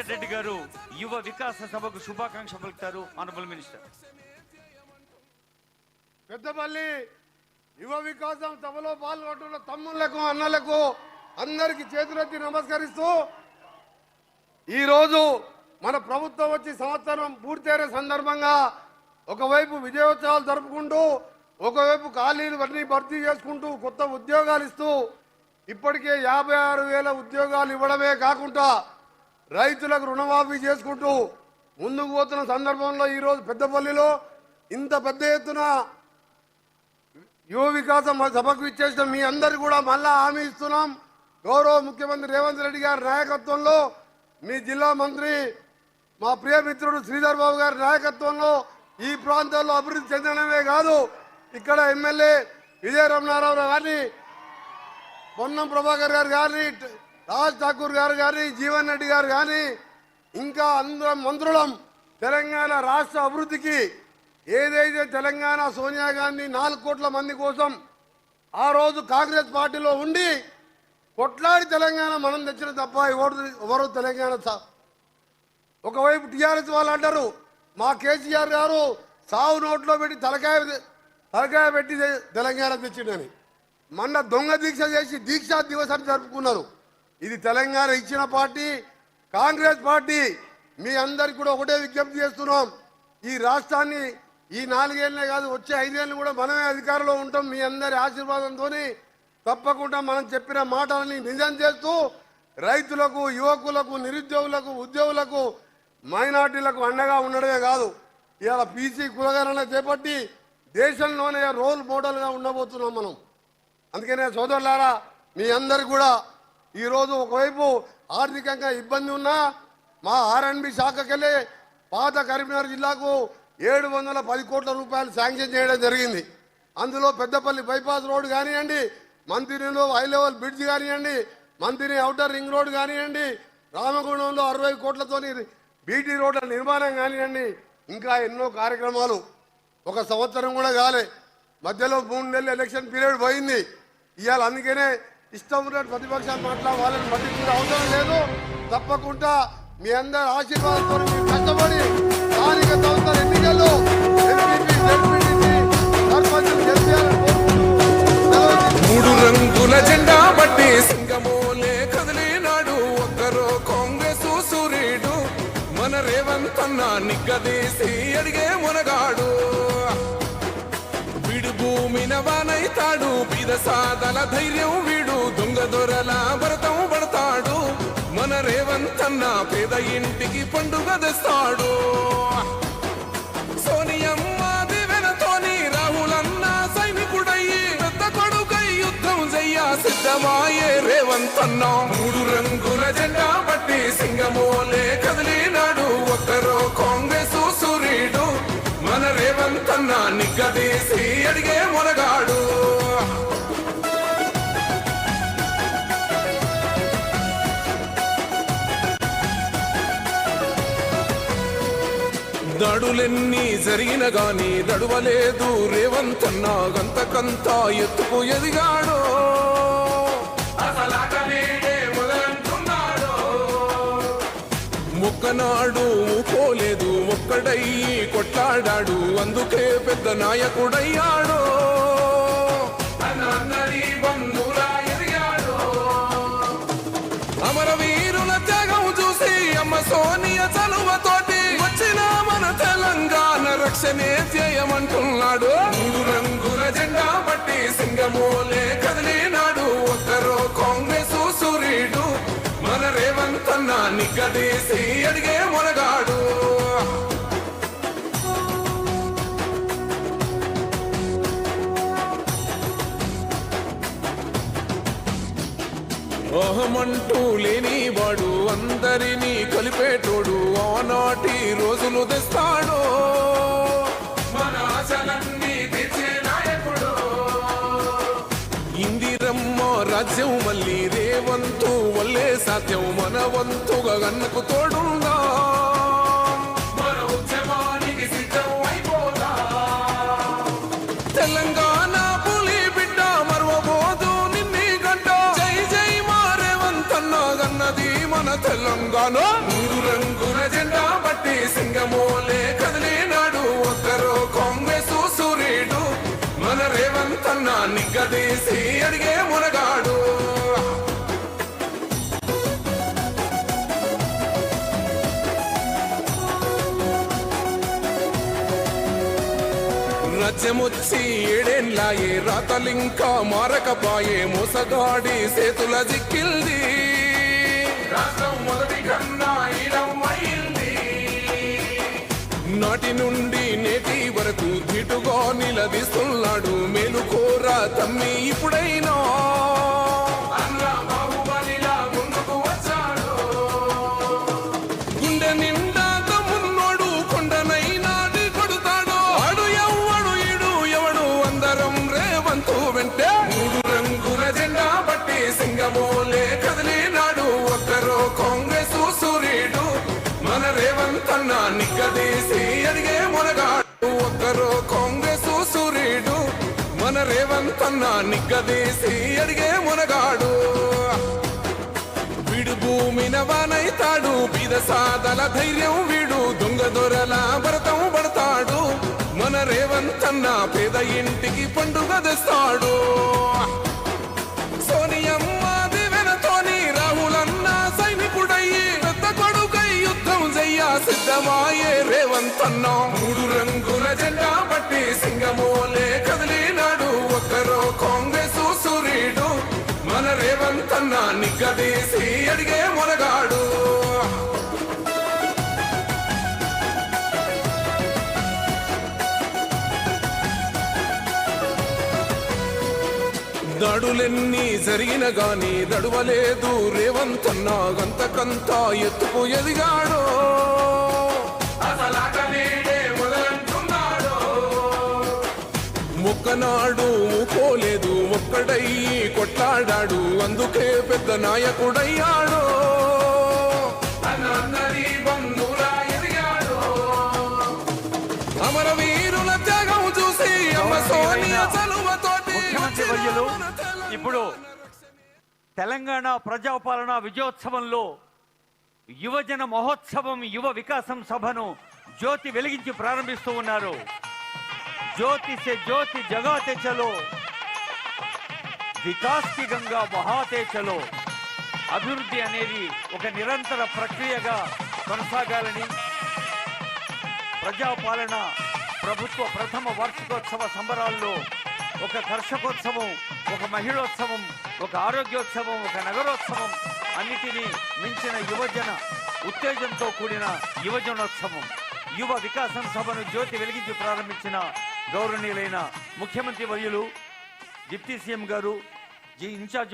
వెంకటరెడ్డి గారు యువ వికాస సభకు శుభాకాంక్షలు పలుకుతారు. Honourable minister. పెద్దపల్లి యువ వికాసం సభలో పాల్గొంటున్న తమ్ముళ్లకు అన్నలకు అందరికి చేతులెత్తి నమస్కరిస్తూ ఈరోజు మన ప్రభుత్వం వచ్చి సంవత్సరం పూర్తయిన సందర్భంగా ఒకవైపు విజయోత్సవాలు జరుపుకుంటూ ఒకవైపు ఖాళీలు అన్నీ భర్తీ చేసుకుంటూ కొత్త ఉద్యోగాలు ఇస్తూ ఇప్పటికే 56,000 ఉద్యోగాలు ఇవ్వడమే కాకుండా రైతులకు రుణమాఫీ చేసుకుంటూ ముందుకు పోతున్న సందర్భంలో ఈరోజు పెద్దపల్లిలో ఇంత పెద్ద ఎత్తున యువ వికాసం సభకు ఇచ్చేసిన మీ అందరు కూడా మళ్ళా హామీ ఇస్తున్నాం. గౌరవ ముఖ్యమంత్రి రేవంత్ రెడ్డి గారి నాయకత్వంలో మీ జిల్లా మంత్రి మా ప్రియమిత్రుడు శ్రీధర్ బాబు గారి నాయకత్వంలో ఈ ప్రాంతాల్లో అభివృద్ధి చెందడమే కాదు, ఇక్కడ ఎమ్మెల్యే విజయ రమణారావు గారిని, పొన్నం ప్రభాకర్ గారు కానీ, రాజ్ ఠాకూర్ గారు కానీ, జీవన్ రెడ్డి గారు కానీ ఇంకా అందరం మంత్రులం తెలంగాణ రాష్ట్ర అభివృద్ధికి ఏదైతే తెలంగాణ సోనియా గాంధీ 4 కోట్ల మంది కోసం ఆ రోజు కాంగ్రెస్ పార్టీలో ఉండి కొట్లాడి తెలంగాణ మనం తెచ్చిన తప్ప ఎవరు తెలంగాణ ఒకవైపు టీఆర్ఎస్ వాళ్ళు అంటారు మా కేసీఆర్ గారు సావు నోట్లో పెట్టి తలకాయ పెట్టి తెలంగాణ తెచ్చిండని. మొన్న దొంగ దీక్ష చేసి దీక్షా దివసాన్ని జరుపుకున్నారు. ఇది తెలంగాణ ఇచ్చిన పార్టీ కాంగ్రెస్ పార్టీ. మీ అందరికి కూడా ఒకటే విజ్ఞప్తి చేస్తున్నాం, ఈ రాష్ట్రాన్ని ఈ 4 ఏళ్ళనే కాదు వచ్చే 5 ఏళ్ళు కూడా మనమే అధికారంలో ఉంటాం. మీ అందరి ఆశీర్వాదంతో తప్పకుండా మనం చెప్పిన మాటలని నిజం చేస్తూ రైతులకు, యువకులకు, నిరుద్యోగులకు, ఉద్యోగులకు, మైనార్టీలకు అండగా ఉండడమే కాదు ఇవాళ పీసీ కులగణన చేపట్టి దేశంలోనే రోల్ మోడల్గా ఉండబోతున్నాం మనం. అందుకనే సోదరులారా మీ అందరు కూడా ఈరోజు ఒకవైపు ఆర్థికంగా ఇబ్బంది ఉన్నా మా ఆర్ఎండ్బి శాఖకెళ్ళి పాత కరీంనగర్ జిల్లాకు 710 కోట్ల రూపాయలు శాంక్షన్ చేయడం జరిగింది. అందులో పెద్దపల్లి బైపాస్ రోడ్ కానివ్వండి, మంతినిలో హై లెవెల్ బ్రిడ్జ్ కానివ్వండి, మంతిని ఔటర్ రింగ్ రోడ్ కానివ్వండి, రామగుండంలో 60 కోట్లతో బీటీ రోడ్ల నిర్మాణం కానివ్వండి, ఇంకా ఎన్నో కార్యక్రమాలు. 1 సంవత్సరం కూడా కాలే, మధ్యలో 3 నెలలు ఎలక్షన్ పీరియడ్ పోయింది. ఇవాళ అందుకనే ఇష్టం ఉన్నట్టు ప్రతిపక్షాలు వాళ్ళని పట్టించుకునే అవసరం లేదు. తప్పకుండా మీ అందరి ఆశీర్వాదంతో మీరు కష్టపడి స్థానిక సంస్థల ఎన్నికల్లో ఎంపీపీ, జెడ్పీటీసీ, సర్పంచులు గెలిచేయాలని కోరుకుంటూ 3 రంగుల జెండా బట్టి సింగమోలే కదిలినాడు ఒక్కరో కాంగ్రెస్ సూర్యుడు మన రేవంత్ అన్న నిగ్గదీసి అడిగే మునగాడు. వీడు భూమిన వానైతాడు, బీద సాదల ధైర్యం వీడు, దొంగ దొరల భరతం పడతాడు. మన రేవంత్ అన్న పేద ఇంటికి పండుగ తెస్తాడు. సోనియమ్మ దివెనతోని రాహులన్న సైనికుడయ్యి పెద్ద కొడుకై యుద్ధం చెయ్య సిద్ధమాయే రేవంత్ అన్న. 3 రంగుల జెండా బట్టి సింగమోలే కదిలినాడు ఒక్కరో కాంగ్రెస్ సూర్యుడు మన రేవంత్ అన్న నిగ్గదీసి అడిగే మునగాడు. దాడులెన్ని జరిగిన గాని దడువలేదు రేవంత్ అన్న, గంతకంత ఎత్తుకు ఎదిగాడు. మొక్కనాడు పోలేదు, ఒక్కడయ్యి కొట్లాడాడు, అందుకే పెద్ద నాయకుడయ్యాడు. అమరవీరుల త్యాగం చూసి అమ్మ సోనియా చలువతోటి వచ్చిన మన తెలంగాణ రక్షణే చేయమంటున్నాడు. 3 రంగుల జెండా బట్టి సింగమోలే కదిలినాడు ఒక్కరో కాంగ్రెస్ సూర్యుడు మన రేవంత్ అన్న నిగ్గదీసి అడిగే మునగాడు. అహమంటూ లేని వాడు అందరినీ కలిపేటోడు, ఆనాటి రోజులు తెస్తాడు. మన ఆశలన్నీ తెచ్చే నాయకుడు. ఇందిరమ్మ రాజ్యం మళ్ళీ రేవంతు వల్లే సాధ్యం, మన వంతుగా గన్నకు తోడుందా. మన ఉద్యమానికి సిద్ధం అయిపోదా. తెలంగాణ పులి బిడ్డ మరవబోదు నిన్ని గంట. జై జై మా రేవంత్ అన్న గన్నది మన తెలంగాణ. రంగుల జెండా బట్టి సింగమోలే కదిలినాడు ఒక్కరో కాంగ్రెస్ సూర్యుడు మన రేవంత్ అన్న నిగ్గదీసి అడిగే మునగాడు రాజ్యమొచ్చి ఏడేళ్ళాయే రాతలింకా మారకపాయే మోసగాడి సేతుల జిక్కిల్ది రాష్ట్రం మొదటి కన్నా ఈడమైంది నాటి నుండి నేటి వరకు ధీటుగా నిలదీస్తున్నాడు మేలుకోరా తమ్మి ఇప్పుడైనా అన్న బాహుబలిలా ముందుకు వచ్చాడు గుండె నిండా తమ్మున్నోడు కొండనైనా కొడుతాడు ఆడు ఎవ్వడు ఈడు ఎవడు అందరం రేవంతు వెంటే మూడు రంగుల జెండా బట్టి సింగమోలే కదిలినాడు ఒక్కరో కాంగ్రెస్ సూర్యుడు మన రేవంత్ అన్న నిగ్గదీసి అడిగే మునగాడు ఒక్కరో కాంగ్రెస్ సూర్యుడు మన రేవంత్ అన్న నిగ్గదీసి అడిగే మునగాడు వీడు భూమిన వానైతాడు బీద సాదల ధైర్యం వీడు దొంగ దొరల భరతం పడతాడు మన రేవంత్ అన్న పేద ఇంటికి పండుగ తెస్తాడు సోనియమ్మ దివెనతోని రాహులన్న సైనికుడయ్యి పెద్ద కొడుకై యుద్ధం చెయ్య సిద్ధమాయే రేవంత్ అన్న మూడు రంగుల జెండా బట్టి సింగమోలే కదిలినాడు ఒక్కరో కాంగ్రెస్ సూర్యుడు మన రేవంత్ అన్న నిగ్గదీసి అడిగే మునగాడు దాడులెన్ని జరిగిన గాని దడువలేదు రేవంత్ అన్న గంతకంతా ఎత్తుకు ఎదిగాడు మొక్కనాడు ఊకోలేదు ఒక్కడయ్యి కొట్లాడాడు అందుకే పెద్ద నాయకుడయ్యాడు అమరవీరుల త్యాగం చూసి అమ్మ సోనియా చలువతోటి ముఖ్యమంత్రి వర్యులు ఇప్పుడు తెలంగాణ ప్రజాపాలన విజయోత్సవంలో యువజన మహోత్సవం యువ వికాసం సభను జ్యోతి వెలిగించి ప్రారంభిస్తూ ఉన్నారు. జ్యోతి సే జ్యోతి జగాతే చలో, వికాస్ కి గంగా బహాతే చలో. అభివృద్ధి అనేది ఒక నిరంతర ప్రక్రియగా కొనసాగాలని ప్రజాపాలన ప్రభుత్వ ప్రథమ వార్షికోత్సవ సంబరాల్లో ఒక కర్షకోత్సవం, ఒక మహిళోత్సవం, ఒక ఆరోగ్యోత్సవం, ఒక నగరోత్సవం, అన్నిటినీ మించిన యువజన ఉత్తేజంతో కూడిన యువజనోత్సవం యువ వికాసం సభను జ్యోతి వెలిగించి ప్రారంభించిన గౌరవనీయులైన ముఖ్యమంత్రి వర్యులు, డిప్యూటీ సీఎం గారు, ఇన్ఛార్జ్